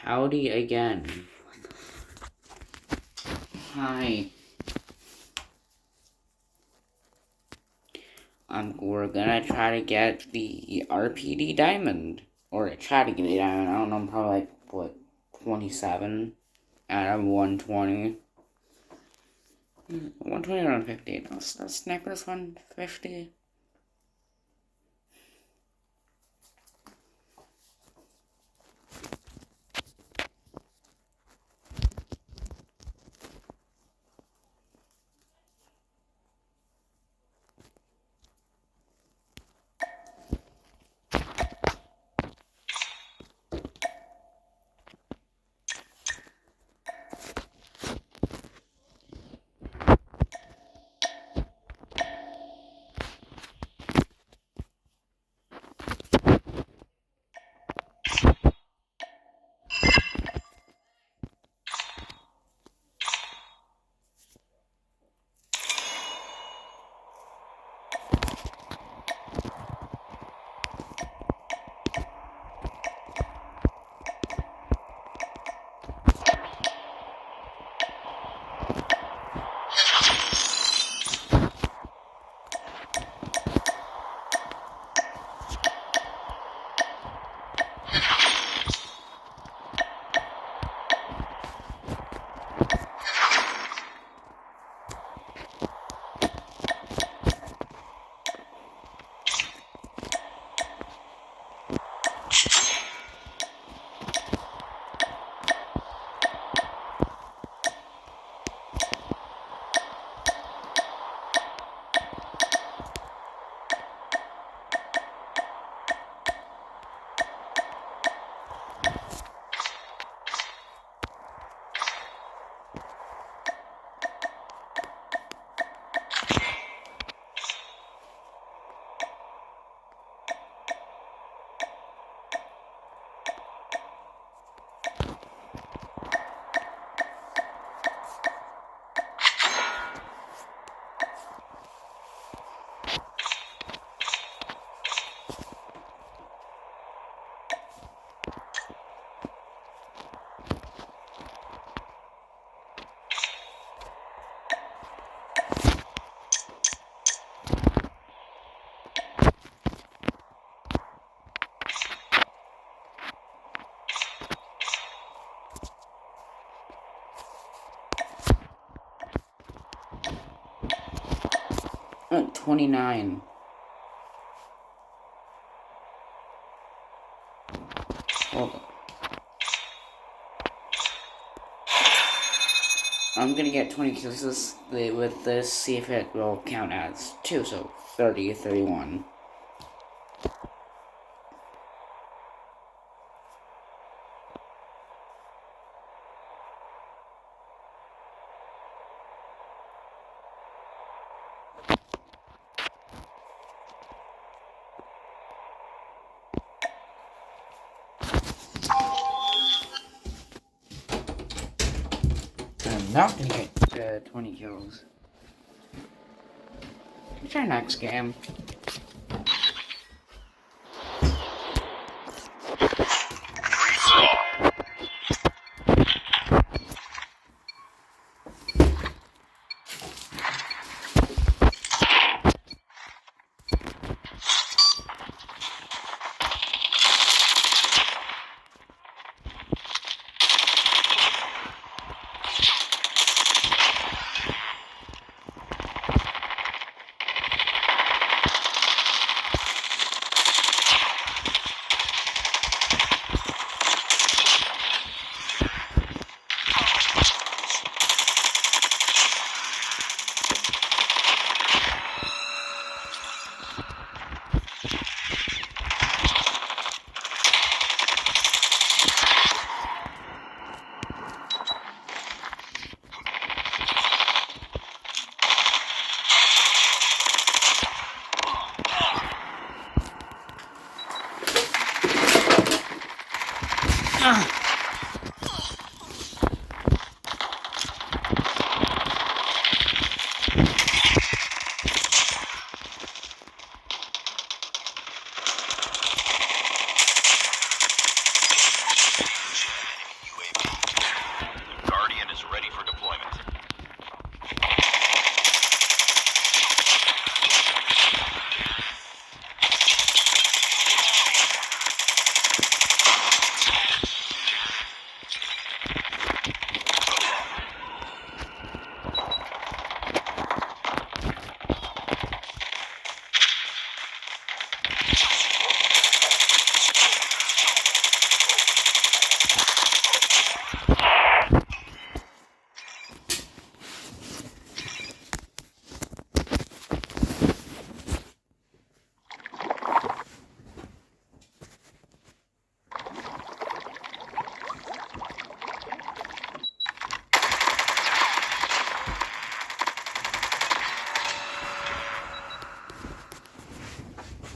Howdy again. Hi. We're gonna try to get the RPD diamond. Or try to get the diamond. I don't know, I'm probably 27 out of 120. 120 or 150. Let's necklace 150. Oh, 29. Hold on. I'm gonna get 20 kills with this, see if it will count as 2, so 30, 31. I'm not gonna get 20 kills. What's our next game?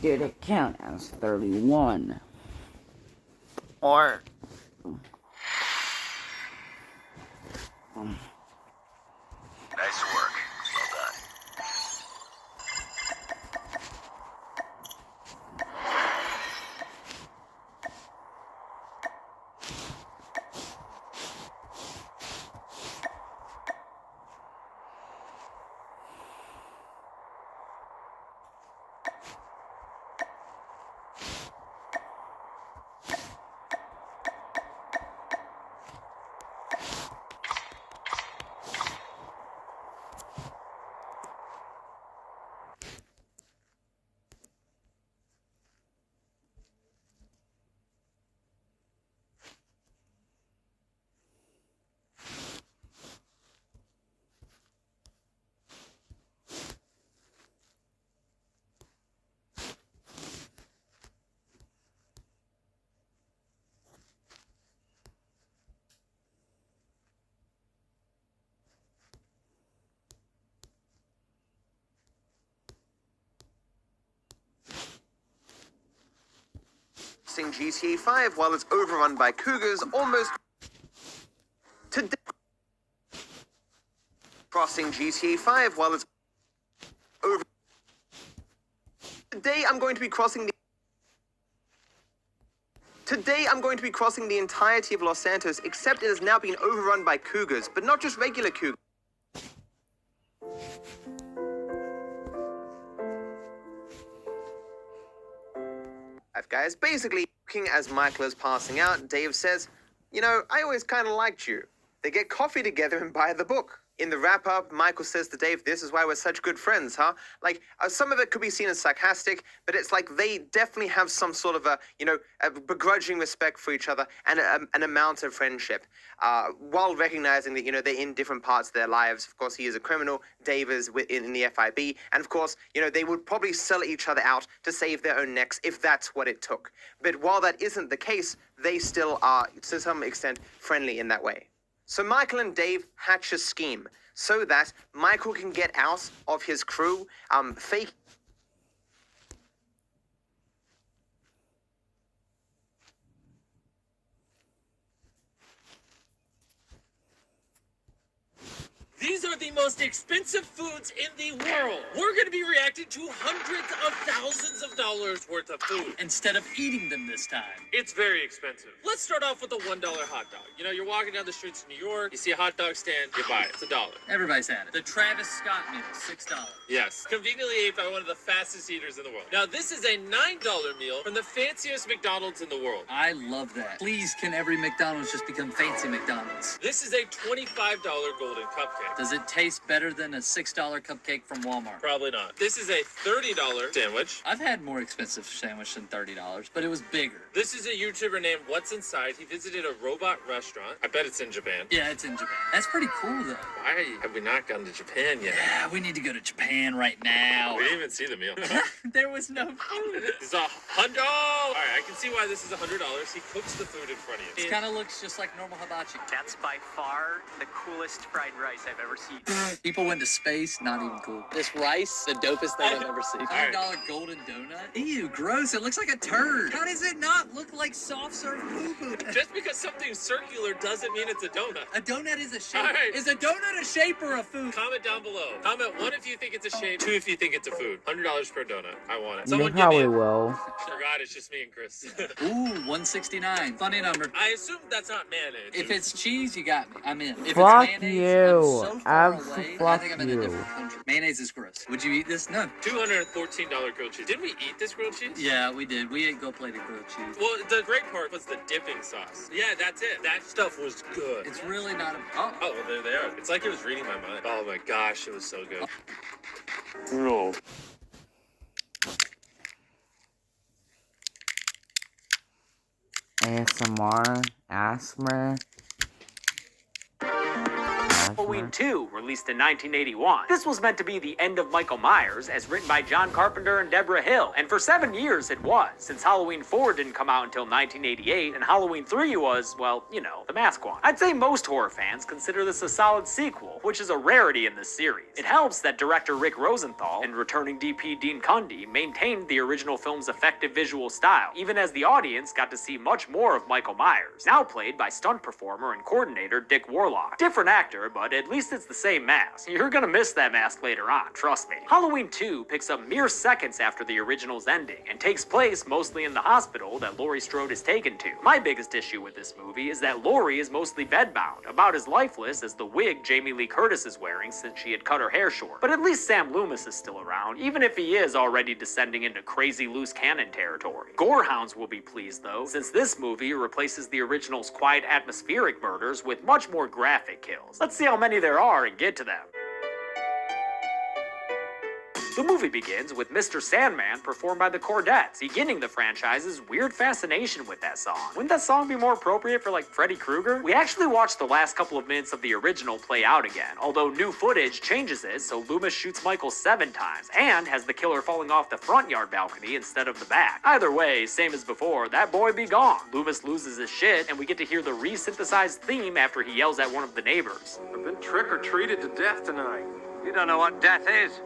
did it count as 31? Or... Nice work. Well done. GTA 5 while it's overrun by cougars almost today. Crossing GTA 5 while it's over. Today I'm going to be crossing the entirety of Los Santos, except it has now been overrun by cougars, but not just regular cougars. Guys, basically, looking as Michael is passing out, Dave says, "You know, I always kind of liked you." They get coffee together and buy the book. In the wrap-up, Michael says to Dave, "This is why we're such good friends, huh?" Like, some of it could be seen as sarcastic, but it's like they definitely have some sort of a begrudging respect for each other and an amount of friendship, while recognizing that, they're in different parts of their lives. Of course, he is a criminal, Dave is in the FIB, and of course, they would probably sell each other out to save their own necks if that's what it took. But while that isn't the case, they still are, to some extent, friendly in that way. So Michael and Dave hatch a scheme so that Michael can get out of his crew, fake. These are the most expensive foods in the world. We're going to be reacting to hundreds of thousands of dollars worth of food instead of eating them this time. It's very expensive. Let's start off with a $1 hot dog. You're walking down the streets of New York, you see a hot dog stand, you buy it. It's $1. Everybody's had it. The Travis Scott meal, $6. Yes. Conveniently ate by one of the fastest eaters in the world. Now, this is a $9 meal from the fanciest McDonald's in the world. I love that. Please, can every McDonald's just become fancy McDonald's? This is a $25 golden cupcake. Does it taste better than a $6 cupcake from Walmart? Probably not. This is a $30 sandwich. I've had more expensive sandwich than $30, but it was bigger. This is a YouTuber named What's Inside. He visited a robot restaurant. I bet it's in Japan. Yeah, it's in Japan. That's pretty cool, though. Why have we not gone to Japan yet? Yeah, we need to go to Japan right now. We didn't even see the meal. There was no food. It's $100. All right, I can see why this is $100. He cooks the food in front of you. It kind of looks just like normal hibachi. That's by far the coolest fried rice I've ever seen. People went to space, not even cool. This rice, the dopest thing I've ever seen. $100 golden donut? Ew, gross. It looks like a turd. How does it not look like soft serve poo-poo? Just because something's circular doesn't mean it's a donut. A donut is a shape. All right. Is a donut a shape or a food? Comment down below. Comment 1 if you think it's a shape, 2 if you think it's a food. $100 per donut. I want it. You Someone probably give me will. Forgot it's just me and Chris. Ooh, 169. Funny number. I assume that's not mayonnaise. If it's cheese, you got me. I'm in. If Fuck it's mayonnaise, you. I'm so far away. I Fuck think I'm in a you. different country. Mayonnaise is gross. Would you eat this? No. $214 grilled cheese. Didn't we eat this grilled cheese? Yeah, we did. We ate gold-plated grilled cheese. Well, the great part was the dipping sauce. Yeah, that's it. That stuff was good. It's really not a... Oh, well, there they are. It's like it was reading my mind. Oh my gosh, it was so good. No. ASMR, ASMR. Halloween 2, released in 1981. This was meant to be the end of Michael Myers, as written by John Carpenter and Deborah Hill, and for 7 years it was, since Halloween 4 didn't come out until 1988, and Halloween 3 was, well, you know, the mask one. I'd say most horror fans consider this a solid sequel, which is a rarity in this series. It helps that director Rick Rosenthal and returning DP Dean Cundey maintained the original film's effective visual style, even as the audience got to see much more of Michael Myers, now played by stunt performer and coordinator Dick Warlock. Different actor, but at least it's the same mask. You're gonna miss that mask later on, trust me. Halloween 2 picks up mere seconds after the original's ending, and takes place mostly in the hospital that Laurie Strode is taken to. My biggest issue with this movie is that Laurie is mostly bedbound, about as lifeless as the wig Jamie Lee Curtis is wearing since she had cut her hair short. But at least Sam Loomis is still around, even if he is already descending into crazy loose cannon territory. Gorehounds will be pleased though, since this movie replaces the original's quiet atmospheric murders with much more graphic kills. Let's see how many there are and get to them. The movie begins with Mr. Sandman performed by the Chordettes, beginning the franchise's weird fascination with that song. Wouldn't that song be more appropriate for like Freddy Krueger? We actually watched the last couple of minutes of the original play out again, although new footage changes it so Loomis shoots Michael 7 times, and has the killer falling off the front yard balcony instead of the back. Either way, same as before, that boy be gone. Loomis loses his shit, and we get to hear the re-synthesized theme after he yells at one of the neighbors. I've been trick-or-treated to death tonight. You don't know what death is.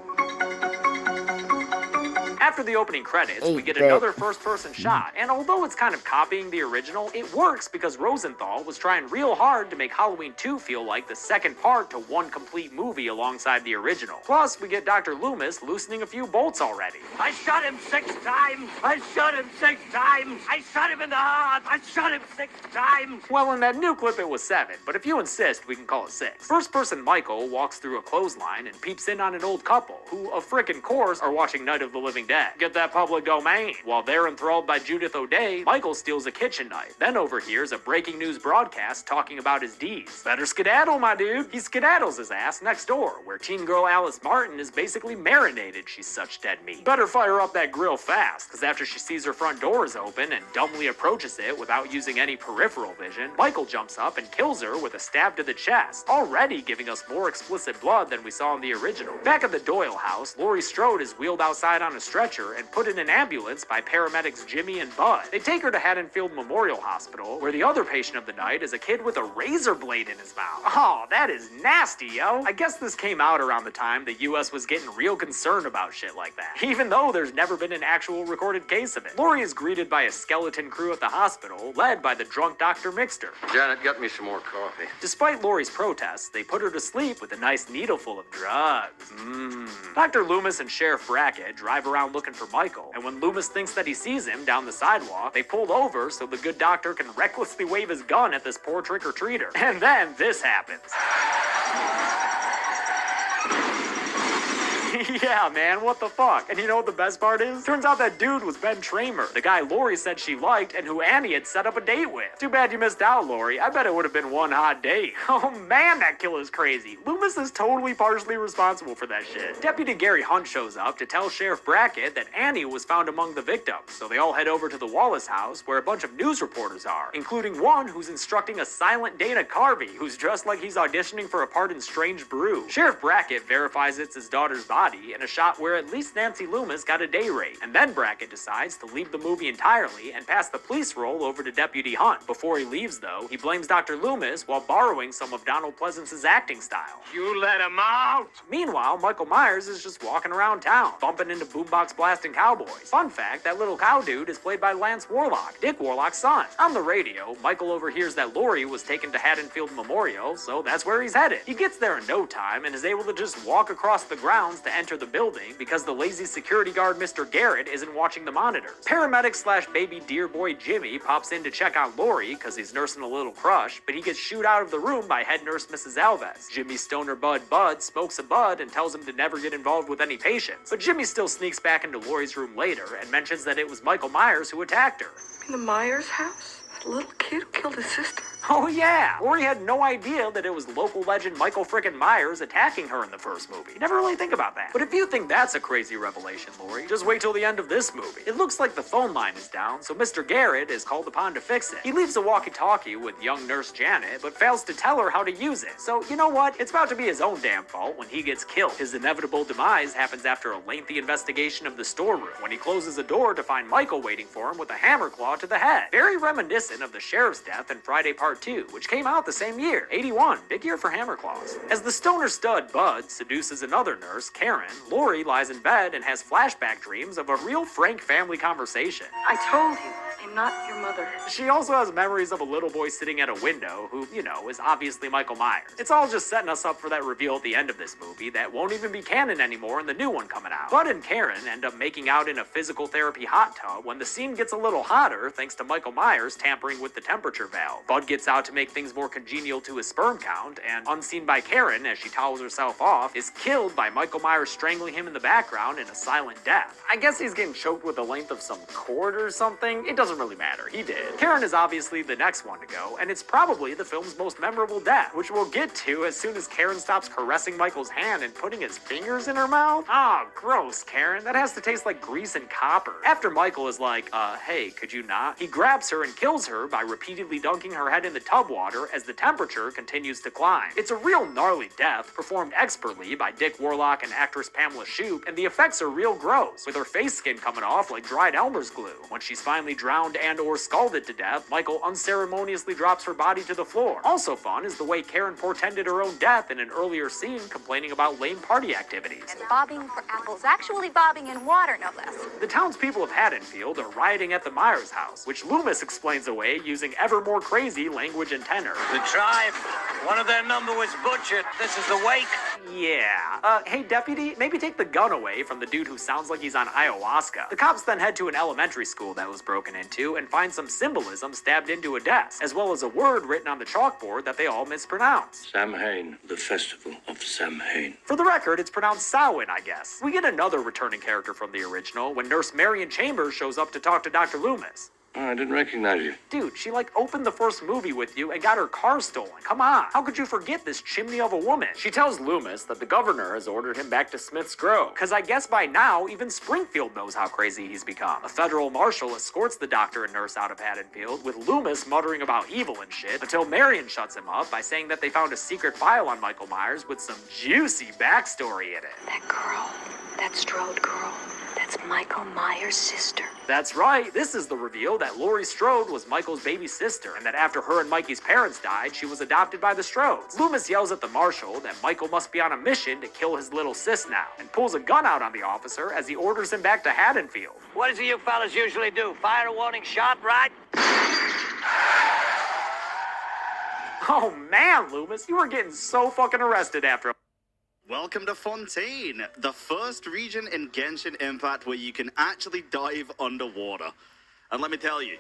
After the opening credits, we get another first-person shot, and although it's kind of copying the original, it works because Rosenthal was trying real hard to make Halloween 2 feel like the second part to one complete movie alongside the original. Plus, we get Dr. Loomis loosening a few bolts already. I shot him 6 times. I shot him 6 times. I shot him in the heart. I shot him 6 times. Well, in that new clip it was 7, but if you insist, we can call it 6. First-person Michael walks through a clothesline and peeps in on an old couple, who, of frickin' course, are watching Night of the Living Dead. Get that public domain. While they're enthralled by Judith O'Day, Michael steals a kitchen knife, then overhears a breaking news broadcast talking about his deeds. Better skedaddle, my dude. He skedaddles his ass next door, where teen girl Alice Martin is basically marinated. She's such dead meat. Better fire up that grill fast, because after she sees her front door is open and dumbly approaches it without using any peripheral vision, Michael jumps up and kills her with a stab to the chest, already giving us more explicit blood than we saw in the original. Back at the Doyle house, Laurie Strode is wheeled outside on a stretcher and put in an ambulance by paramedics Jimmy and Bud. They take her to Haddonfield Memorial Hospital, where the other patient of the night is a kid with a razor blade in his mouth. Oh, that is nasty, yo. I guess this came out around the time the US was getting real concerned about shit like that, even though there's never been an actual recorded case of it. Laurie is greeted by a skeleton crew at the hospital, led by the drunk Dr. Mixter. Janet, get me some more coffee. Despite Laurie's protests, they put her to sleep with a nice needle full of drugs. Dr. Loomis and Sheriff Brackett drive around looking for Michael, and when Loomis thinks that he sees him down the sidewalk, they pull over so the good doctor can recklessly wave his gun at this poor trick-or-treater. And then this happens. Yeah, man, what the fuck? And you know what the best part is? Turns out that dude was Ben Tramer, the guy Laurie said she liked and who Annie had set up a date with. Too bad you missed out, Laurie. I bet it would have been one hot date. Oh man, that killer's crazy. Loomis is totally partially responsible for that shit. Deputy Gary Hunt shows up to tell Sheriff Brackett that Annie was found among the victims, so they all head over to the Wallace house where a bunch of news reporters are, including one who's instructing a silent Dana Carvey, who's dressed like he's auditioning for a part in Strange Brew. Sheriff Brackett verifies it's his daughter's body in a shot where at least Nancy Loomis got a day rate, and then Brackett decides to leave the movie entirely and pass the police role over to Deputy Hunt. Before he leaves, though, he blames Dr. Loomis while borrowing some of Donald Pleasance's acting style. You let him out. Meanwhile, Michael Myers is just walking around town, bumping into boombox blasting cowboys. Fun fact, that little cow dude is played by Lance Warlock, Dick Warlock's son. On the radio, Michael overhears that Laurie was taken to Haddonfield Memorial, so that's where he's headed. He gets there in no time and is able to just walk across the grounds to enter the building because the lazy security guard Mr. Garrett isn't watching the monitors. Paramedic slash baby deer boy Jimmy pops in to check on Laurie because he's nursing a little crush, but he gets shooed out of the room by head nurse Mrs. Alves. Jimmy's stoner Bud smokes a bud and tells him to never get involved with any patients, but Jimmy still sneaks back into Laurie's room later and mentions that it was Michael Myers who attacked her. In the Myers house? That little kid who killed his sister? Oh yeah, Lori had no idea that it was local legend Michael frickin' Myers attacking her in the first movie. You never really think about that. But if you think that's a crazy revelation, Lori, just wait till the end of this movie. It looks like the phone line is down, so Mr. Garrett is called upon to fix it. He leaves a walkie-talkie with young nurse Janet, but fails to tell her how to use it. So, you know what? It's about to be his own damn fault when he gets killed. His inevitable demise happens after a lengthy investigation of the storeroom, when he closes a door to find Michael waiting for him with a hammer claw to the head. Very reminiscent of the sheriff's death in Friday Part 2, which came out the same year, 81. Big year for hammer claws. As the stoner stud Bud seduces another nurse, Karen, Lori lies in bed and has flashback dreams of a real frank family conversation. I told you, I'm not your mother. She also has memories of a little boy sitting at a window who, you know, is obviously Michael Myers. It's all just setting us up for that reveal at the end of this movie that won't even be canon anymore in the new one coming out. Bud and Karen end up making out in a physical therapy hot tub when the scene gets a little hotter thanks to Michael Myers tampering with the temperature valve. Bud gets out to make things more congenial to his sperm count, and unseen by Karen as she towels herself off, is killed by Michael Myers strangling him in the background in a silent death. I guess he's getting choked with the length of some cord or something. It doesn't really matter. He did. Karen is obviously the next one to go, and it's probably the film's most memorable death, which we'll get to as soon as Karen stops caressing Michael's hand and putting his fingers in her mouth. Ah, gross, Karen. That has to taste like grease and copper. After Michael is like, hey, could you not? He grabs her and kills her by repeatedly dunking her head in the tub water as the temperature continues to climb. It's a real gnarly death, performed expertly by Dick Warlock and actress Pamela Shoop, and the effects are real gross, with her face skin coming off like dried Elmer's glue. When she's finally drowned and or scalded to death, Michael unceremoniously drops her body to the floor. Also fun is the way Karen portended her own death in an earlier scene, complaining about lame party activities. And bobbing for apples, actually bobbing in water, no less. The townspeople of Haddonfield are rioting at the Myers house, which Loomis explains away using ever more crazy language and tenor. The tribe, one of their number was butchered. This is the wake. Yeah. Hey deputy, maybe take the gun away from the dude who sounds like he's on ayahuasca. The cops then head to an elementary school that was broken into and find some symbolism stabbed into a desk, as well as a word written on the chalkboard that they all mispronounce. Samhain, the festival of Samhain. For the record, it's pronounced Samhain, I guess. We get another returning character from the original when Nurse Marion Chambers shows up to talk to Dr. Loomis. Oh, I didn't recognize you. Dude, she opened the first movie with you and got her car stolen. Come on, how could you forget this chimney of a woman? She tells Loomis that the governor has ordered him back to Smith's Grove, cause I guess by now even Springfield knows how crazy he's become. A federal marshal escorts the doctor and nurse out of Haddonfield, with Loomis muttering about evil and shit, until Marion shuts him up by saying that they found a secret file on Michael Myers with some juicy backstory in it. That girl, that Strode girl, that's Michael Myers' sister. That's right, this is the reveal that Laurie Strode was Michael's baby sister, and that after her and Mikey's parents died, she was adopted by the Strodes. Loomis yells at the marshal that Michael must be on a mission to kill his little sis now, and pulls a gun out on the officer as he orders him back to Haddonfield. What does you fellas usually do? Fire a warning shot, right? Oh man, Loomis, you were getting so fucking arrested after. Welcome to Fontaine, the first region in Genshin Impact where you can actually dive underwater. And let me tell you,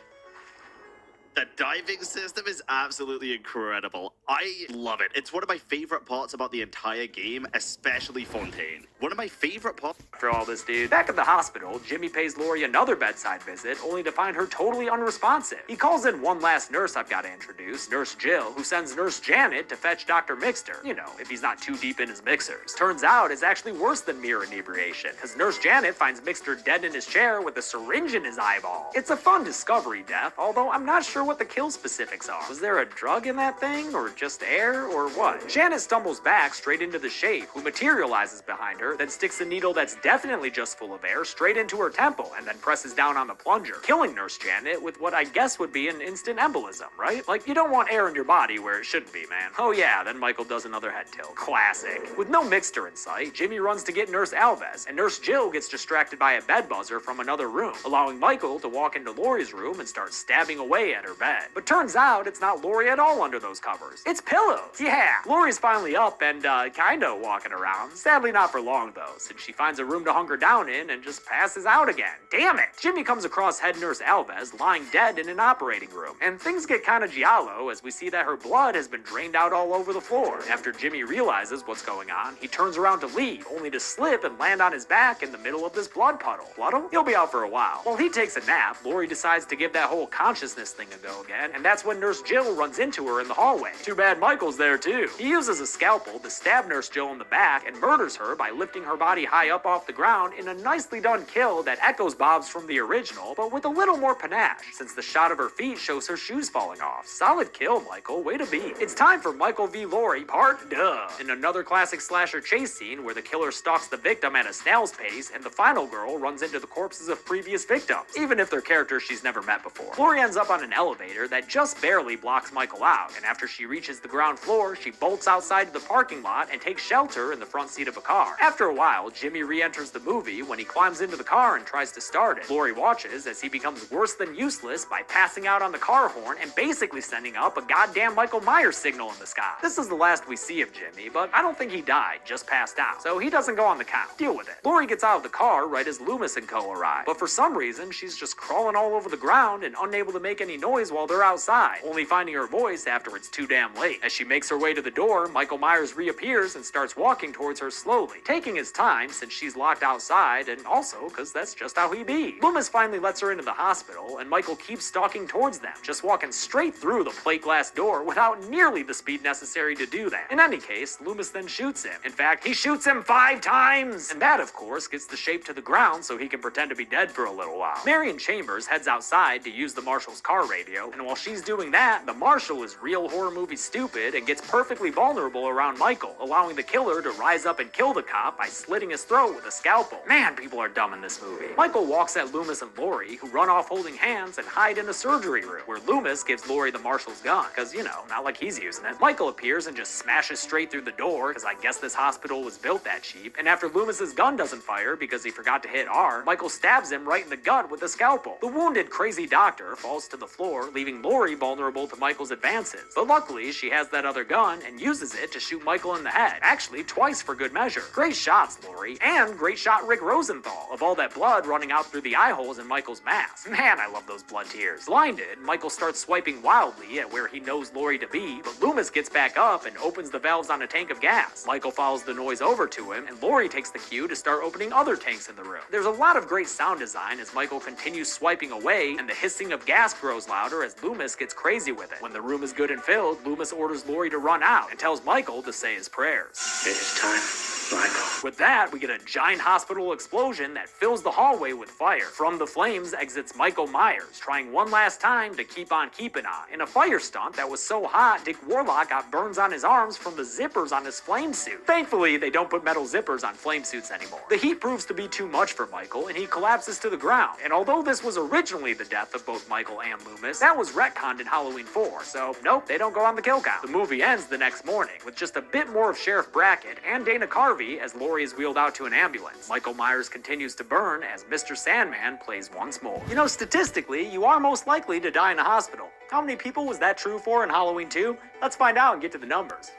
the diving system is absolutely incredible. I love it. It's one of my favorite parts about the entire game, especially Fontaine. One of my favorite parts. After all this, dude. Back at the hospital, Jimmy pays Laurie another bedside visit, only to find her totally unresponsive. He calls in one last nurse I've got to introduce, Nurse Jill, who sends Nurse Janet to fetch Dr. Mixter. You know, if he's not too deep in his mixers. Turns out it's actually worse than mere inebriation, because Nurse Janet finds Mixter dead in his chair with a syringe in his eyeball. It's a fun discovery death, although I'm not sure what the kill specifics are. Was there a drug in that thing, or just air, or what? Janet stumbles back straight into the Shape, who materializes behind her, then sticks a needle that's definitely just full of air straight into her temple, and then presses down on the plunger, killing Nurse Janet with what I guess would be an instant embolism, right? Like, you don't want air in your body where it shouldn't be, man. Oh yeah, then Michael does another head tilt. Classic. With no Mixter in sight, Jimmy runs to get Nurse Alves, and Nurse Jill gets distracted by a bed buzzer from another room, allowing Michael to walk into Laurie's room and start stabbing away at her bed. But turns out it's not Laurie at all under those covers. It's pillows. Yeah, Laurie's finally up and kinda walking around. Sadly not for long though, since she finds a room to hunker down in and just passes out again. Damn it! Jimmy comes across head nurse Alves lying dead in an operating room, and things get kinda giallo as we see that her blood has been drained out all over the floor. After Jimmy realizes what's going on, he turns around to leave, only to slip and land on his back in the middle of this blood puddle. He'll be out for a while. While he takes a nap, Laurie decides to give that whole consciousness thing a hospital again, and that's when Nurse Jill runs into her in the hallway. Too bad Michael's there too. He uses a scalpel to stab Nurse Jill in the back and murders her by lifting her body high up off the ground in a nicely done kill that echoes Bob's from the original, but with a little more panache, since the shot of her feet shows her shoes falling off. Solid kill, Michael. Way to be. It's time for Michael v. Laurie Part Duh. In another classic slasher chase scene where the killer stalks the victim at a snail's pace and the final girl runs into the corpses of previous victims, even if they're characters she's never met before. Laurie ends up on an elevator that just barely blocks Michael out, and after she reaches the ground floor, she bolts outside to the parking lot and takes shelter in the front seat of a car. After a while, Jimmy re-enters the movie when he climbs into the car and tries to start it. Laurie watches as he becomes worse than useless by passing out on the car horn and basically sending up a goddamn Michael Myers signal in the sky. This is the last we see of Jimmy, but I don't think he died, just passed out, so he doesn't go on the count. Deal with it. Laurie gets out of the car right as Loomis and co arrive, but for some reason, she's just crawling all over the ground and unable to make any noise while they're outside, only finding her voice after it's too damn late. As she makes her way to the door, Michael Myers reappears and starts walking towards her slowly, taking his time since she's locked outside and also because that's just how he be. Loomis finally lets her into the hospital and Michael keeps stalking towards them, just walking straight through the plate glass door without nearly the speed necessary to do that. In any case, Loomis then shoots him. In fact, he shoots him 5 times! And that, of course, gets the shape to the ground so he can pretend to be dead for a little while. Marion Chambers heads outside to use the marshal's car radio, and while she's doing that, the marshal is real horror movie stupid and gets perfectly vulnerable around Michael, allowing the killer to rise up and kill the cop by slitting his throat with a scalpel. Man, people are dumb in this movie. Michael walks at Loomis and Laurie, who run off holding hands and hide in a surgery room, where Loomis gives Laurie the marshal's gun, because, not like he's using it. Michael appears and just smashes straight through the door, because I guess this hospital was built that cheap, and after Loomis's gun doesn't fire because he forgot to hit R, Michael stabs him right in the gut with a scalpel. The wounded crazy doctor falls to the floor, leaving Laurie vulnerable to Michael's advances, but luckily she has that other gun and uses it to shoot Michael in the head, actually twice for good measure. Great shots, Laurie, and great shot Rick Rosenthal, of all that blood running out through the eye holes in Michael's mask. Man, I love those blood tears. Blinded, Michael starts swiping wildly at where he knows Laurie to be, but Loomis gets back up and opens the valves on a tank of gas. Michael follows the noise over to him, and Laurie takes the cue to start opening other tanks in the room. There's a lot of great sound design as Michael continues swiping away, and the hissing of gas grows louder as Loomis gets crazy with it. When the room is good and filled, Loomis orders Laurie to run out and tells Michael to say his prayers. It is time, Michael. With that, we get a giant hospital explosion that fills the hallway with fire. From the flames exits Michael Myers, trying one last time to keep on keeping on. In a fire stunt that was so hot, Dick Warlock got burns on his arms from the zippers on his flame suit. Thankfully, they don't put metal zippers on flame suits anymore. The heat proves to be too much for Michael, and he collapses to the ground. And although this was originally the death of both Michael and Loomis, that was retconned in Halloween 4, so nope, they don't go on the kill count. The movie ends the next morning, with just a bit more of Sheriff Brackett and Dana Carvey as Laurie is wheeled out to an ambulance. Michael Myers continues to burn as Mr. Sandman plays once more. Statistically, you are most likely to die in a hospital. How many people was that true for in Halloween 2? Let's find out and get to the numbers.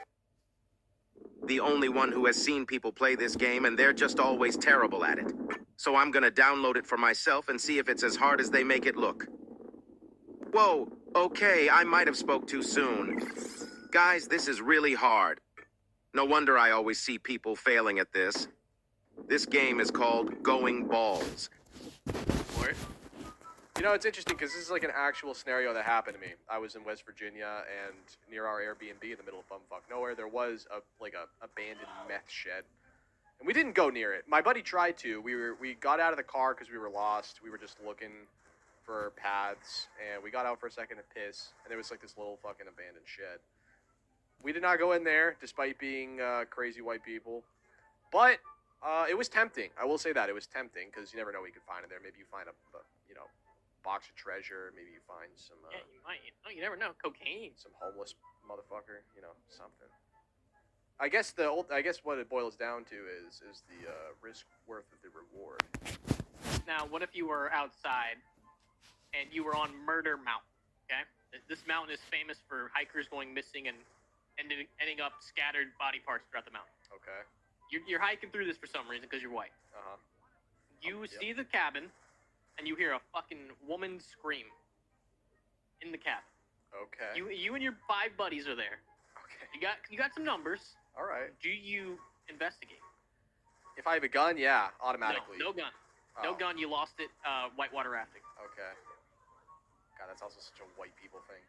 The only one who has seen people play this game, and they're just always terrible at it. So I'm gonna download it for myself and see if it's as hard as they make it look. Whoa, okay, I might have spoke too soon. Guys, this is really hard. No wonder I always see people failing at this. This game is called Going Balls. It's interesting because this is like an actual scenario that happened to me. I was in West Virginia, and near our Airbnb in the middle of bumfuck nowhere, there was a abandoned meth shed, and we didn't go near it. My buddy tried to. We got out of the car because we were lost. We were just looking for paths, and we got out for a second to piss, and there was like this little fucking abandoned shed. We did not go in there, despite being crazy white people, but it was tempting. I will say that it was tempting because you never know what you could find in there. Maybe you find a box of treasure. Maybe you find some. Yeah, you might. Oh, you never know. Cocaine. Some homeless motherfucker. Something. I guess what it boils down to is the risk worth of the reward. Now, what if you were outside and you were on Murder Mountain? Okay, this mountain is famous for hikers going missing and ending up scattered body parts throughout the mountain. Okay. You're hiking through this for some reason because you're white. You see the cabin, and you hear a fucking woman scream in the cabin. Okay. You and your 5 buddies are there. Okay. You got some numbers. All right. Do you investigate? If I have a gun, yeah, automatically. No gun. No gun. You lost it whitewater rafting. Okay. God, that's also such a white people thing.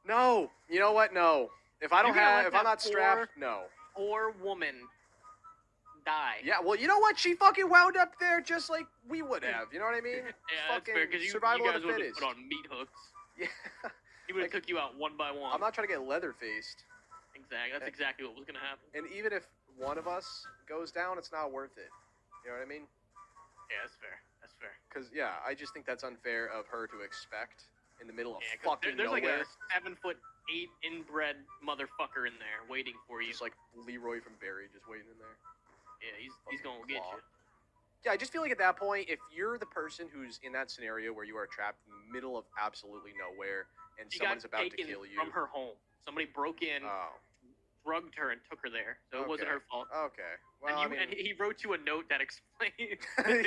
No. You know what? No. If I don't have, if I'm not strapped, no. Poor woman die. Yeah, well, you know what? She fucking wound up there just like we would have. You know what I mean? Yeah, that's fair, because you survival guys of the would have fittest. put on meat hooks. Yeah. He would have took you out one by one. I'm not trying to get leather-faced. Exactly. That's exactly what was gonna happen. And even if one of us goes down, it's not worth it. You know what I mean? Yeah, that's fair. That's fair. Because, yeah, I just think that's unfair of her to expect in the middle of 'cause fucking there's nowhere. like a 7'8" inbred motherfucker in there waiting for you. Just like Leroy from Barry just waiting in there. Yeah, he's gonna get you. Yeah, I just feel like at that point, if you're the person who's in that scenario where you are trapped in the middle of absolutely nowhere and She someone's got about to taken kill you. from her home. Somebody broke in, drugged her, and took her there. So it wasn't Okay. her fault. Okay. Well, and, I mean, and he wrote you a note that explained.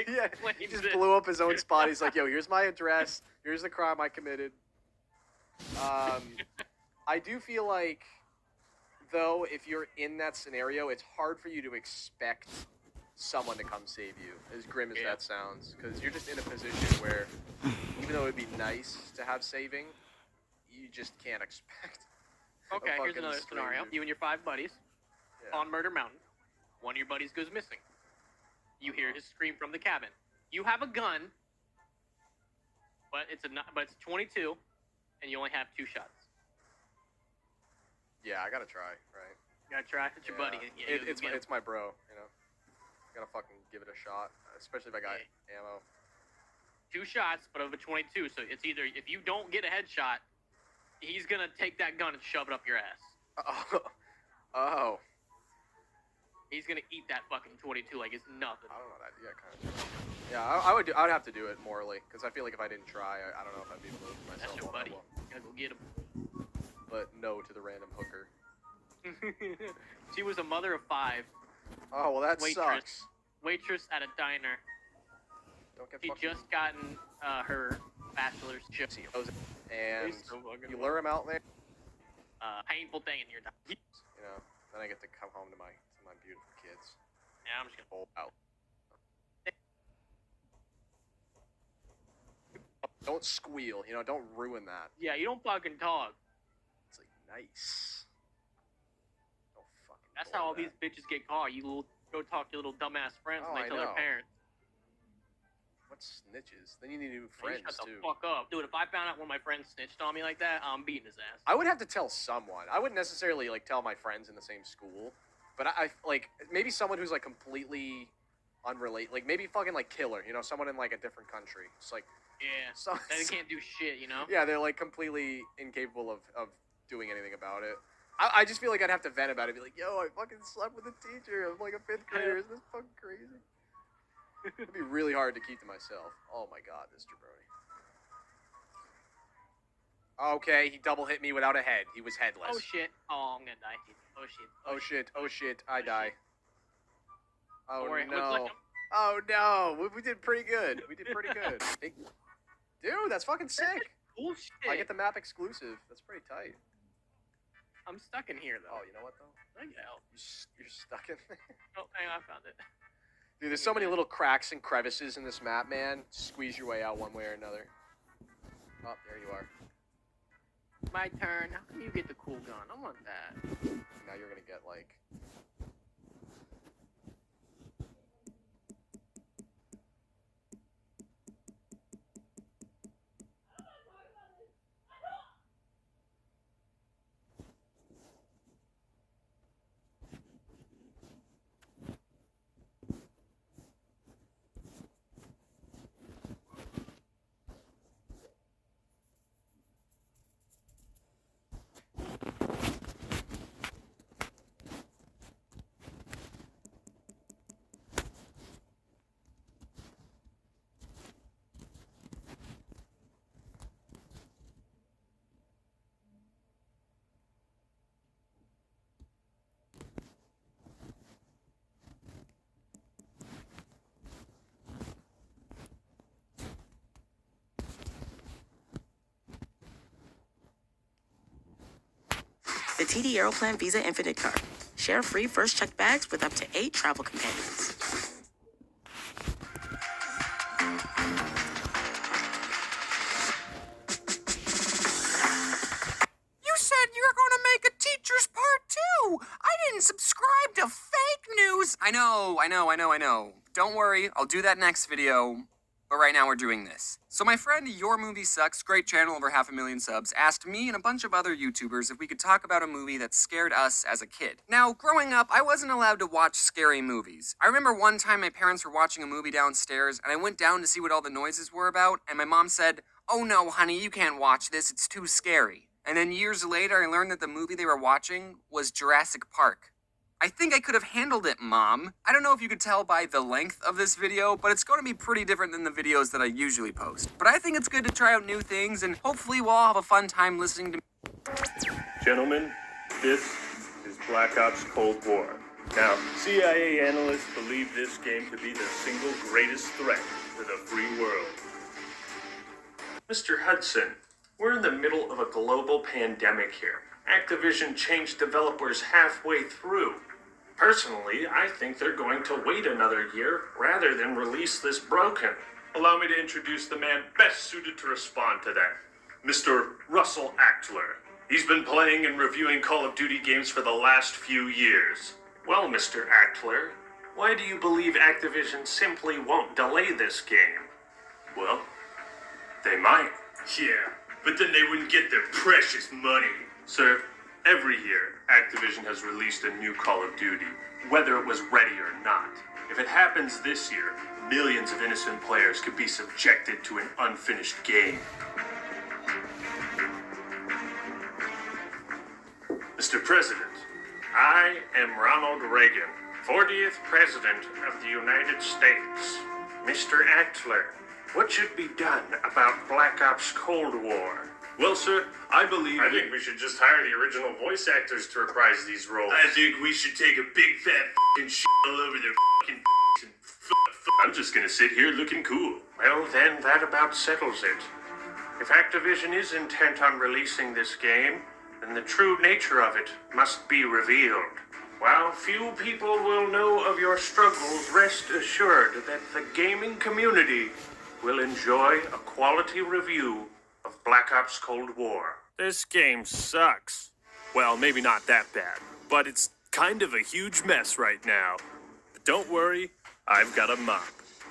yeah, he just blew up his own spot. He's like, yo, here's my address. Here's the crime I committed. I do feel like, though, if you're in that scenario, it's hard for you to expect someone to come save you, as grim as that sounds. Because you're just in a position where, even though it'd be nice to have saving, you just can't expect. Okay, here's fucking another scenario. stranger. You and your 5 buddies on Murder Mountain. One of your buddies goes missing. You hear his scream from the cabin. You have a gun, but it's 22, and you only have 2 shots. Yeah, I gotta try, right? You gotta try. It's your buddy. Yeah, It's my bro, you know. Gotta fucking give it a shot, especially if I got ammo. 2 shots, but of a 22. So it's either if you don't get a headshot, he's gonna take that gun and shove it up your ass. Oh. He's gonna eat that fucking 22 like it's nothing. I don't know that. Yeah, kind of. Yeah, I would have to do it morally, because I feel like if I didn't try, I don't know if I'd be able to move myself. That's your buddy. You gotta go get him. But no to the random hooker. She was a mother of 5. Oh well, that sucks. Waitress at a diner. Don't get She fucking... just gotten her bachelor's degree. And He's so fucking you lure him out there. Painful thing in your life. You know, then I get to come home to my beautiful kids. Yeah, I'm just gonna hold out. Don't squeal, you know, don't ruin that. Yeah, you don't fucking talk. It's like nice. Don't fucking. That's how all these bitches get caught. You little go talk to your little dumbass friends Oh, and they I tell their know. parents. What snitches? Then you need new Hey, friends shut the too. fuck up, dude. If I found out one of my friends snitched on me like that, I'm beating his ass. I would have to tell someone. I wouldn't necessarily like tell my friends in the same school, but I like maybe someone who's like completely unrelated, like maybe fucking like Killer, you know, someone in like a different country. It's like Yeah, they can't do shit, you know. yeah, they're like completely incapable of doing anything about it. I just feel like I'd have to vent about it. Be like, yo, I fucking slept with a teacher. I'm like a 5th grader. Isn't this fucking crazy? It'd be really hard to keep to myself. Oh my god, this jabroni. Okay, he double hit me without a head. He was headless. Oh shit. Oh, I'm gonna die. Oh shit. Oh shit. Oh shit. I die. Oh Don't worry, I'm gonna no. collect 'em. Oh no. We did pretty good. We did pretty good. Hey, dude, that's fucking sick. Cool shit. I get the map exclusive. That's pretty tight. I'm stuck in here though. Oh, you know what though? I get out. You're stuck in there. Oh, hang on, I found it. Dude, there's so many little cracks and crevices in this map, man. Squeeze your way out one way or another. Oh, there you are. My turn. How come you get the cool gun? I want that. Now you're gonna get like. The TD Aeroplan Visa Infinite Card. Share free first checked bags with up to 8 travel companions. I know. Don't worry, I'll do that next video. But right now we're doing this. So my friend Your Movie Sucks, great channel, over 500,000 subs, asked me and a bunch of other YouTubers if we could talk about a movie that scared us as a kid. Now, growing up, I wasn't allowed to watch scary movies. I remember one time my parents were watching a movie downstairs, and I went down to see what all the noises were about, and my mom said, "Oh no, honey, you can't watch this, it's too scary." And then years later, I learned that the movie they were watching was Jurassic Park. I think I could have handled it, Mom. I don't know if you could tell by the length of this video, but it's going to be pretty different than the videos that I usually post. But I think it's good to try out new things, and hopefully we'll all have a fun time listening to me. Gentlemen, this is Black Ops Cold War. Now, CIA analysts believe this game to be the single greatest threat to the free world. Mr. Hudson, we're in the middle of a global pandemic here. Activision changed developers halfway through. Personally, I think they're going to wait another year rather than release this broken. Allow me to introduce the man best suited to respond to that, Mr. Russell Achtler. He's been playing and reviewing Call of Duty games for the last few years. Well, Mr. Achtler, why do you believe Activision simply won't delay this game? Well, they might. Yeah, but then they wouldn't get their precious money. Sir, every year, Activision has released a new Call of Duty, whether it was ready or not. If it happens this year, millions of innocent players could be subjected to an unfinished game. Mr. President, I am Ronald Reagan, 40th President of the United States. Mr. Achtler, what should be done about Black Ops Cold War? Well, sir, I think we should just hire the original voice actors to reprise these roles. I think we should take a big fat f***ing shit all over their f***ing and I'm just gonna sit here looking cool. Well, then that about settles it. If Activision is intent on releasing this game, then the true nature of it must be revealed. While few people will know of your struggles, rest assured that the gaming community will enjoy a quality review of Black Ops Cold War. This game sucks. Well, maybe not that bad, but it's kind of a huge mess right now. But don't worry, I've got a mop.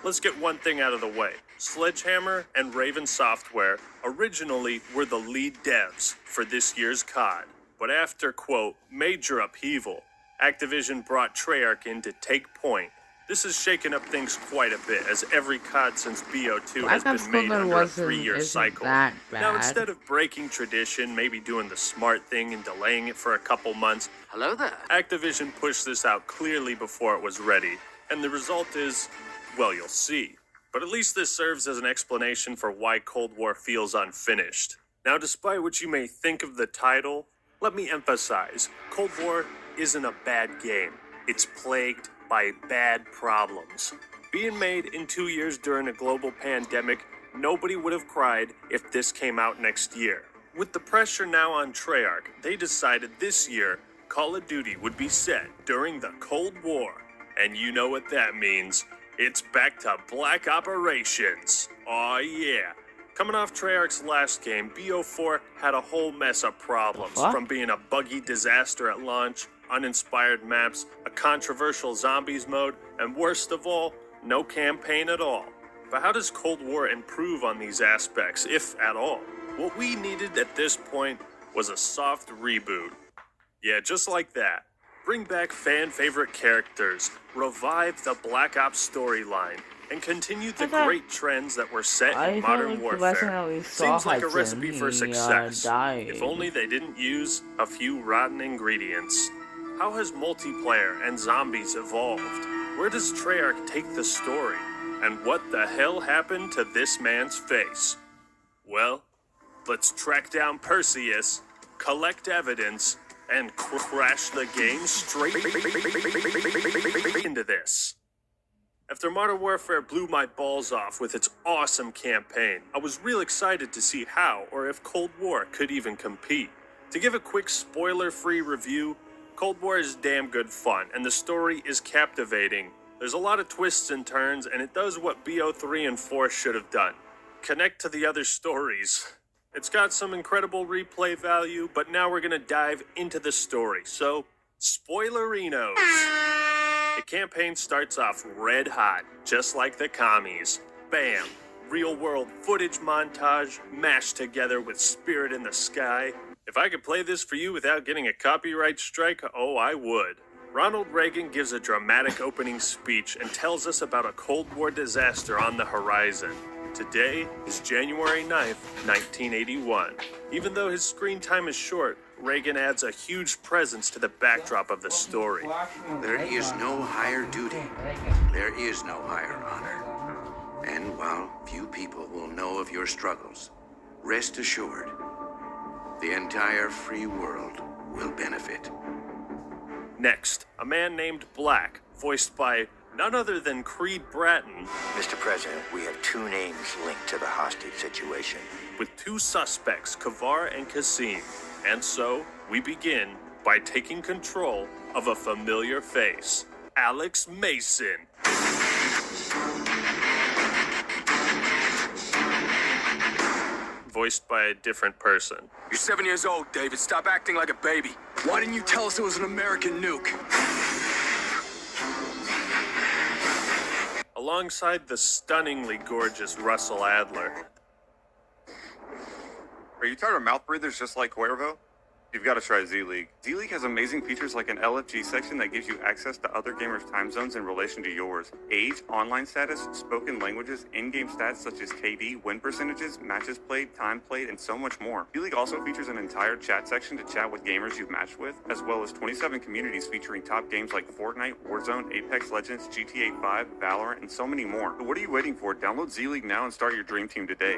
Let's get one thing out of the way. Sledgehammer and Raven Software originally were the lead devs for this year's COD. But after, quote, major upheaval, Activision brought Treyarch in to take point. This has shaken up things quite a bit, as every COD since BO2 has been made under a 3-year cycle. Now, instead of breaking tradition, maybe doing the smart thing and delaying it for a couple months, Hello there. Activision pushed this out clearly before it was ready. And the result is, well, you'll see. But at least this serves as an explanation for why Cold War feels unfinished. Now, despite what you may think of the title, let me emphasize, Cold War isn't a bad game. It's plagued by bad problems. Being made in 2 years during a global pandemic, nobody would have cried if this came out next year. With the pressure now on Treyarch, they decided this year Call of Duty would be set during the Cold War. And you know what that means. It's back to Black Operations. Aw yeah. Coming off Treyarch's last game, BO4 had a whole mess of problems. From being a buggy disaster at launch, uninspired maps, a controversial zombies mode, and worst of all, no campaign at all. But how does Cold War improve on these aspects, if at all? What we needed at this point was a soft reboot. Yeah, just like that. Bring back fan-favorite characters, revive the Black Ops storyline, and continue the great trends that were set in Modern Warfare. Seems like a recipe for success. If only they didn't use a few rotten ingredients. How has multiplayer and zombies evolved? Where does Treyarch take the story? And what the hell happened to this man's face? Well, let's track down Perseus, collect evidence, and crash the game straight into this. After Modern Warfare blew my balls off with its awesome campaign, I was real excited to see how or if Cold War could even compete. To give a quick spoiler-free review, Cold War is damn good fun, and the story is captivating. There's a lot of twists and turns, and it does what BO3 and 4 should have done. Connect to the other stories. It's got some incredible replay value, but now we're gonna dive into the story, so spoilerinos! The campaign starts off red hot, just like the commies. Bam! Real-world footage montage, mashed together with Spirit in the Sky. If I could play this for you without getting a copyright strike, oh, I would. Ronald Reagan gives a dramatic opening speech and tells us about a Cold War disaster on the horizon. Today is January 9th, 1981. Even though his screen time is short, Reagan adds a huge presence to the backdrop of the story. There is no higher duty. There is no higher honor. And while few people will know of your struggles, rest assured, the entire free world will benefit. Next, a man named Black, voiced by none other than Creed Bratton. Mr. President, we have two names linked to the hostage situation. With two suspects, Kavar and Kasim. And so, we begin by taking control of a familiar face, Alex Mason. Voiced by a different person. You're 7 years old, David. Stop acting like a baby. Why didn't you tell us it was an American nuke? Alongside the stunningly gorgeous Russell Adler. Are you tired of mouth breathers just like Cuervo? You've got to try Z-League. Z-League has amazing features like an LFG section that gives you access to other gamers' time zones in relation to yours. Age, online status, spoken languages, in-game stats such as KD, win percentages, matches played, time played, and so much more. Z-League also features an entire chat section to chat with gamers you've matched with, as well as 27 communities featuring top games like Fortnite, Warzone, Apex Legends, GTA 5, Valorant, and so many more. But what are you waiting for? Download Z-League now and start your dream team today.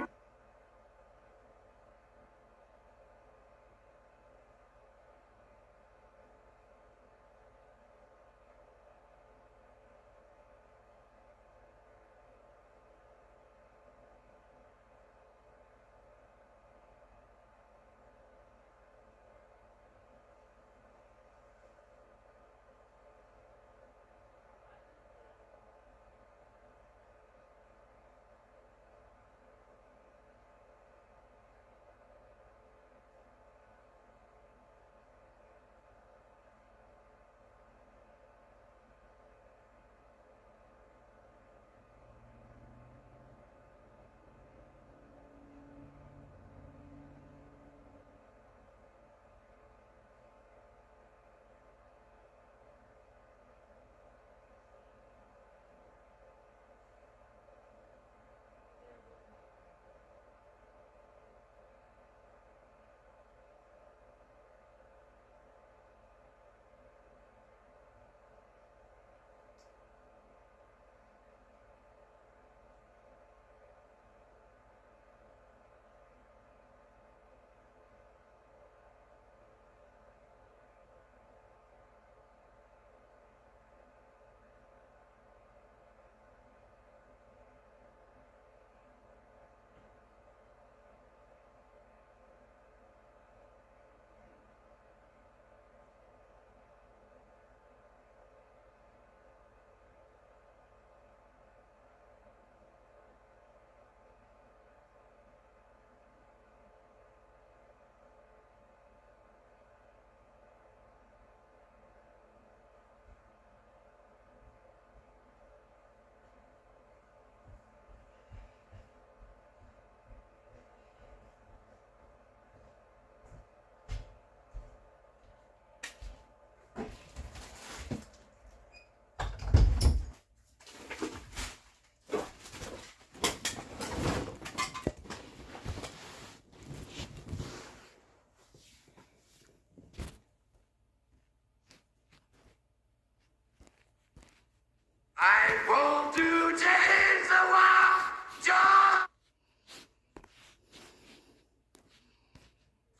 I won't do change the world, John!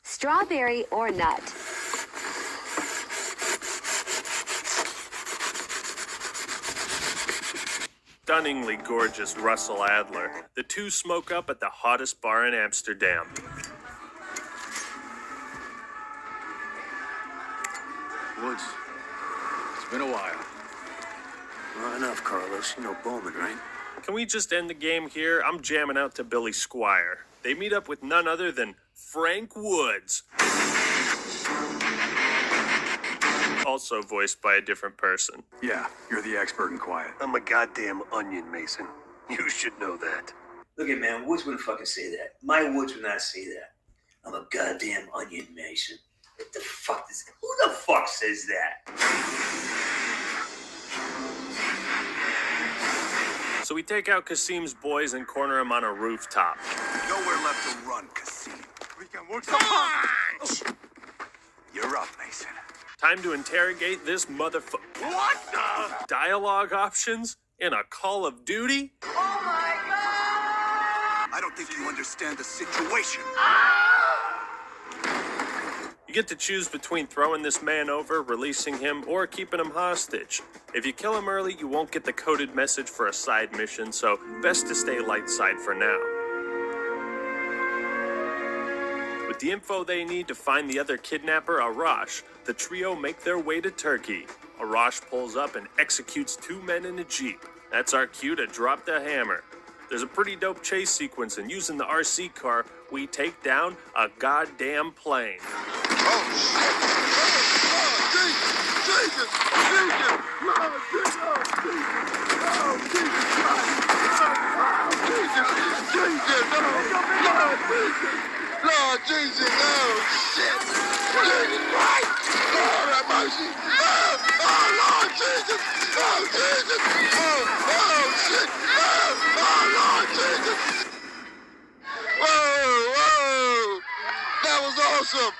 Strawberry or nut? Stunningly gorgeous Russell Adler. The two smoke up at the hottest bar in Amsterdam. Woods, it's been a while. Well, enough, Carlos. You know Bowman, right? Can we just end the game here? I'm jamming out to Billy Squire. They meet up with none other than Frank Woods. also voiced by a different person. Yeah, you're the expert in quiet. I'm a goddamn onion, Mason. You should know that. Look at man, Woods wouldn't fucking say that. My Woods would not say that. I'm a goddamn onion, Mason. What the fuck is that? Who the fuck says that? So we take out Kasim's boys and corner him on a rooftop. Nowhere left to run, Kasim. We can work some punch! You're up, Mason. Time to interrogate this motherfucker. What the? Dialogue options in a Call of Duty? Oh my god! I don't think you understand the situation. You get to choose between throwing this man over, releasing him, or keeping him hostage. If you kill him early, you won't get the coded message for a side mission, so best to stay light side for now. With the info they need to find the other kidnapper, Arash, the trio make their way to Turkey. Arash pulls up and executes 2 men in a jeep. That's our cue to drop the hammer. There's a pretty dope chase sequence, and using the RC car, we take down a goddamn plane. Lord Jesus, oh shit! Jesus Christ! Lord have mercy! Oh Lord Jesus! Oh Jesus! Oh shit! Oh Lord Jesus! Whoa! That was awesome!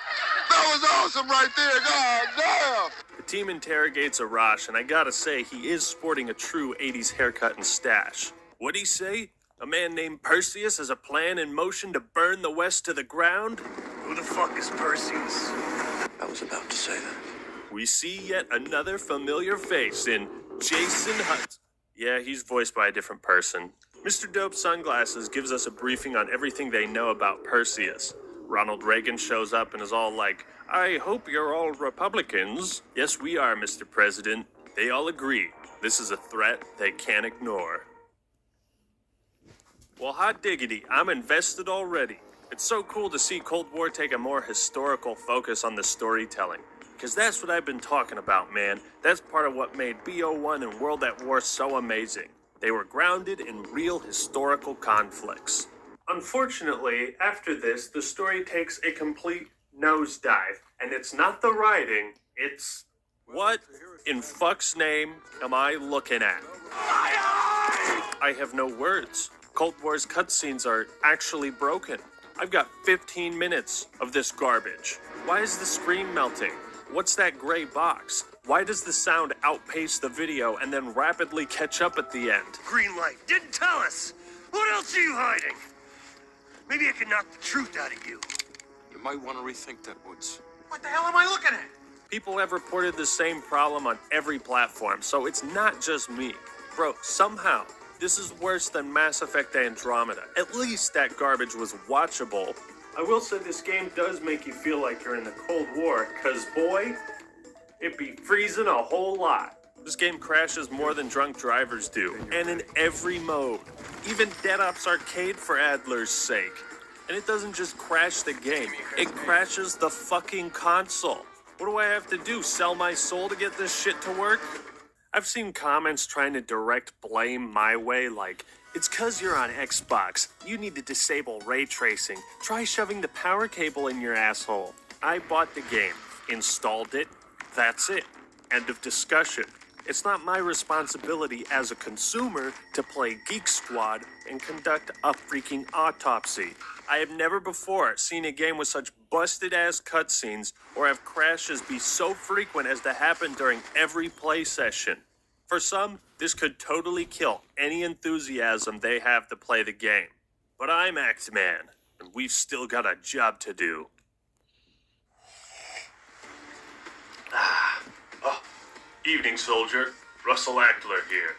That was awesome right there! God damn! The team interrogates Arash, and I gotta say, he is sporting a true 80s haircut and stash. What'd he say? A man named Perseus has a plan in motion to burn the West to the ground? Who the fuck is Perseus? I was about to say that. We see yet another familiar face in Jason Hutt. Yeah, he's voiced by a different person. Mr. Dope Sunglasses gives us a briefing on everything they know about Perseus. Ronald Reagan shows up and is all like, I hope you're all Republicans. Yes, we are, Mr. President. They all agree. This is a threat they can't ignore. Well, hot diggity, I'm invested already. It's so cool to see Cold War take a more historical focus on the storytelling. Because that's what I've been talking about, man. That's part of what made BO1 and World at War so amazing. They were grounded in real historical conflicts. Unfortunately, after this, the story takes a complete nosedive. And it's not the writing, it's... What in fuck's name am I looking at? I have no words. Cold War's cutscenes are actually broken. I've got 15 minutes of this garbage. Why is the screen melting? What's that gray box? Why does the sound outpace the video and then rapidly catch up at the end? Green light. Didn't tell us. What else are you hiding? Maybe I can knock the truth out of you. You might want to rethink that, Woods. What the hell am I looking at? People have reported the same problem on every platform, so it's not just me. Bro, somehow, this is worse than Mass Effect Andromeda. At least that garbage was watchable. I will say this game does make you feel like you're in the Cold War, cause boy, it be freezing a whole lot. This game crashes more than drunk drivers do, and in every mode. Even Dead Ops Arcade for Adler's sake. And it doesn't just crash the game, it crashes the fucking console. What do I have to do, sell my soul to get this shit to work? I've seen comments trying to direct blame my way, like, it's cause you're on Xbox. You need to disable ray tracing. Try shoving the power cable in your asshole. I bought the game, installed it, that's it. End of discussion. It's not my responsibility as a consumer to play Geek Squad and conduct a freaking autopsy. I have never before seen a game with such busted-ass cutscenes or have crashes be so frequent as to happen during every play session. For some, this could totally kill any enthusiasm they have to play the game. But I'm Act-Man, and we've still got a job to do. Evening, soldier. Russell Ackler here.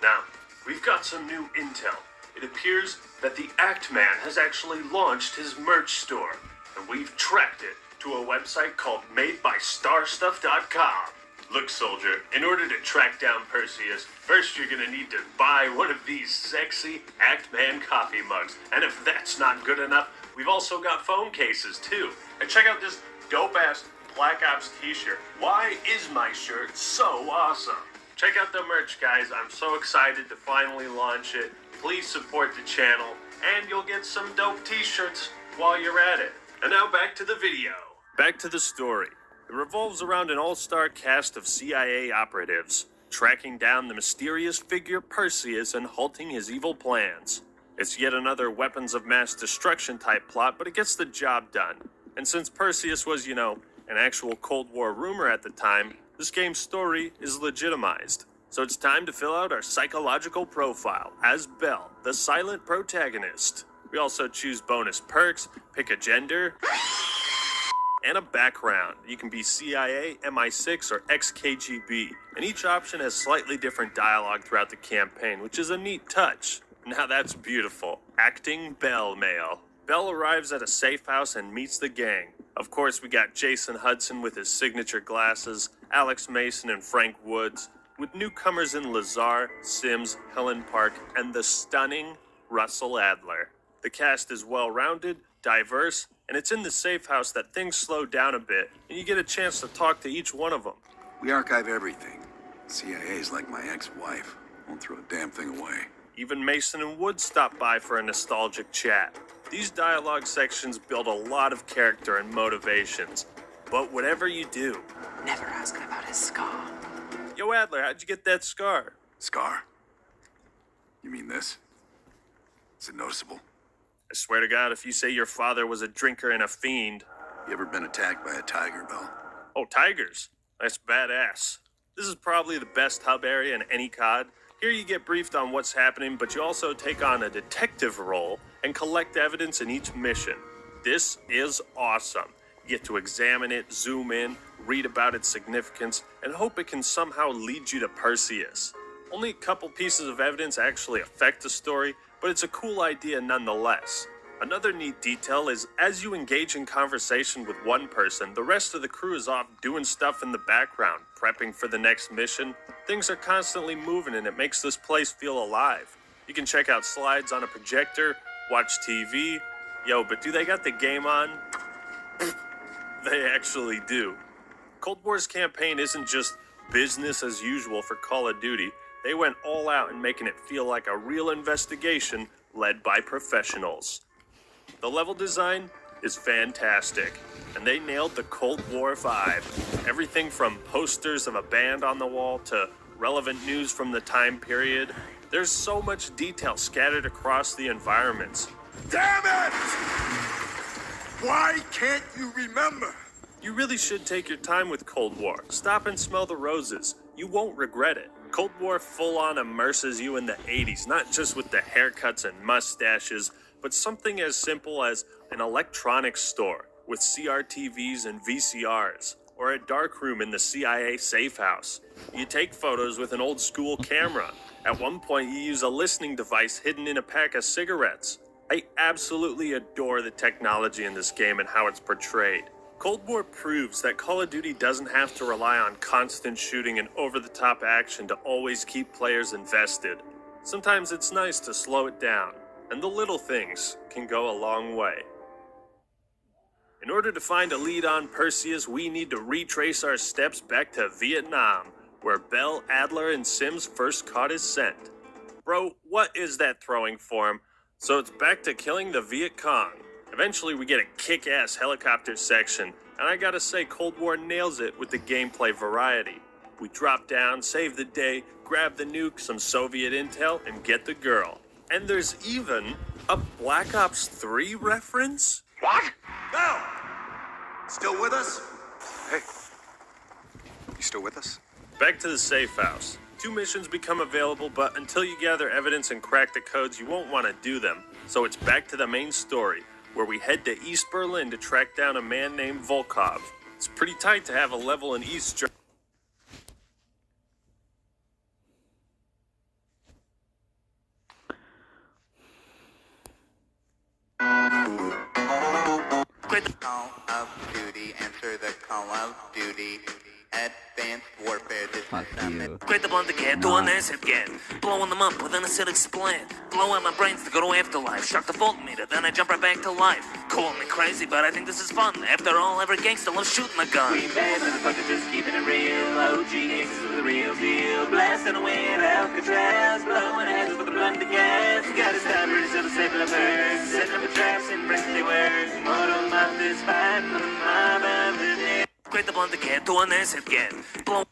Now, we've got some new intel. It appears that the Act-Man has actually launched his merch store, and we've tracked it to a website called madebystarstuff.com. Look, soldier, in order to track down Perseus, first you're gonna need to buy one of these sexy Act-Man coffee mugs. And if that's not good enough, we've also got phone cases, too. And check out this dope-ass Black Ops t-shirt. Why is my shirt so awesome? Check out the merch, guys. I'm so excited to finally launch it. Please support the channel, and you'll get some dope t-shirts while you're at it. And now back to the video. Back to the story. It revolves around an all-star cast of CIA operatives, tracking down the mysterious figure Perseus and halting his evil plans. It's yet another weapons of mass destruction type plot, but it gets the job done. And since Perseus was, an actual Cold War rumor at the time, this game's story is legitimized. So it's time to fill out our psychological profile as Bell, the silent protagonist. We also choose bonus perks, pick a gender, and a background. You can be CIA, MI6, or ex-KGB, and each option has slightly different dialogue throughout the campaign, which is a neat touch. Now that's beautiful. Acting Bell male. Bell arrives at a safe house and meets the gang. Of course, we got Jason Hudson with his signature glasses, Alex Mason and Frank Woods, with newcomers in Lazar, Sims, Helen Park, and the stunning Russell Adler. The cast is well-rounded, diverse, and it's in the safe house that things slow down a bit, and you get a chance to talk to each one of them. We archive everything. CIA's like my ex-wife. Won't throw a damn thing away. Even Mason and Woods stop by for a nostalgic chat. These dialogue sections build a lot of character and motivations. But whatever you do, never ask him about his scar. Yo, Adler, how'd you get that scar? Scar? You mean this? Is it noticeable? I swear to God, if you say your father was a drinker and a fiend. You ever been attacked by a tiger, Bell? Oh, tigers? That's badass. This is probably the best hub area in any COD. Here you get briefed on what's happening, but you also take on a detective role and collect evidence in each mission. This is awesome. You get to examine it, zoom in, read about its significance, and hope it can somehow lead you to Perseus. Only a couple pieces of evidence actually affect the story, but it's a cool idea nonetheless. Another neat detail is as you engage in conversation with one person, the rest of the crew is off doing stuff in the background, prepping for the next mission. Things are constantly moving and it makes this place feel alive. You can check out slides on a projector, watch TV. Yo, but do they got the game on? They actually do. Cold War's campaign isn't just business as usual for Call of Duty. They went all out in making it feel like a real investigation led by professionals. The level design is fantastic, and they nailed the Cold War vibe. Everything from posters of a band on the wall to relevant news from the time period. There's so much detail scattered across the environments. Damn it! Why can't you remember? You really should take your time with Cold War. Stop and smell the roses. You won't regret it. Cold War full-on immerses you in the 80s, not just with the haircuts and mustaches, but something as simple as an electronics store with CRTVs and VCRs, or a dark room in the CIA safe house. You take photos with an old-school camera. At one point, you use a listening device hidden in a pack of cigarettes. I absolutely adore the technology in this game and how it's portrayed. Cold War proves that Call of Duty doesn't have to rely on constant shooting and over-the-top action to always keep players invested. Sometimes it's nice to slow it down, and the little things can go a long way. In order to find a lead on Perseus, we need to retrace our steps back to Vietnam, where Bell, Adler, and Sims first caught his scent. Bro, what is that throwing form? So it's back to killing the Viet Cong. Eventually we get a kick-ass helicopter section, and I gotta say Cold War nails it with the gameplay variety. We drop down, save the day, grab the nuke, some Soviet intel, and get the girl. And there's even a Black Ops 3 reference? What? No! Still with us? Hey. You still with us? Back to the safe house. 2 missions become available, but until you gather evidence and crack the codes, you won't want to do them. So it's back to the main story, where we head to East Berlin to track down a man named Volkov. It's pretty tight to have a level in East Germany. Call of Duty, enter the Call of Duty. Advanced warfare. Fuck you. Great the blunt again, doing this again. Blowing them up with an acidic splint. Blow out my brains to go to afterlife. Shock the voltmeter, then I jump right back to life. Call me crazy, but I think this is fun. After all, every gangster loves shooting a gun. We bad motherfuckers just keeping it real. OG gangsters with the real deal. Blasting away at Alcatraz. Blowing heads with the blunt gas. Got his time ready to the safe of hers. Setting up traps and friendly words. Mortal mob this fight. Mob of the day. Great the blunt again, doing this again. Blow.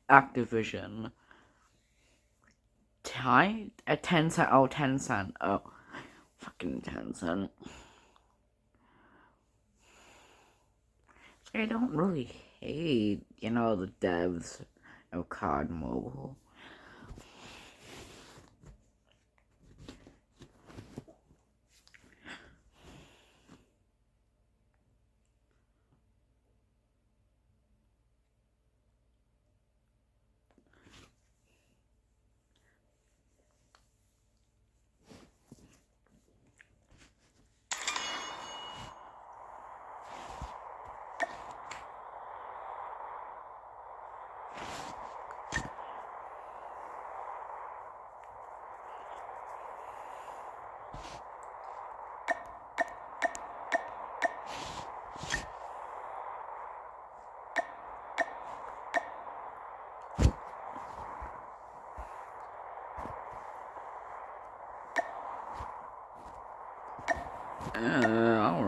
Activision. At 10 cent. Oh, 10 cent. Oh, fucking 10 cent. I don't really hate, the devs of COD Mobile.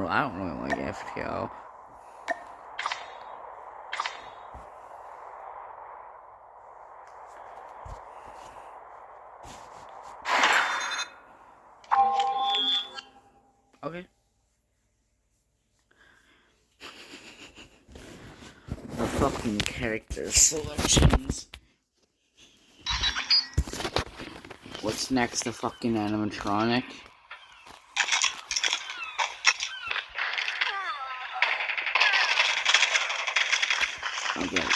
I don't really like FTL. Okay. The fucking character selections. What's next? The fucking animatronic? I got it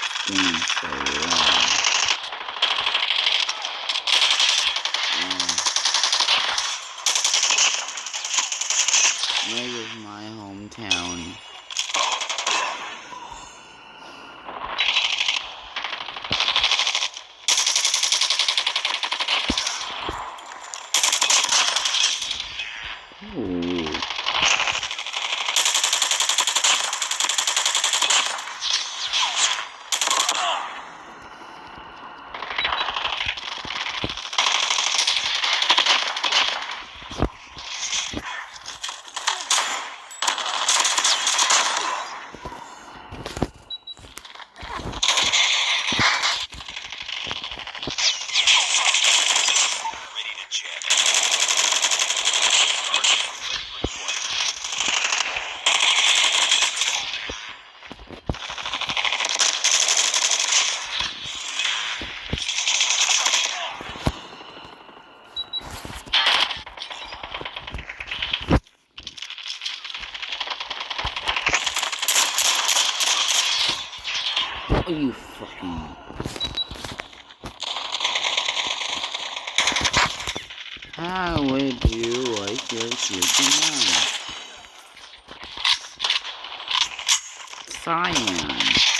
so long. Where is my hometown? Ooh. Oh, you fucking... How would you like your chicken out? Cyan.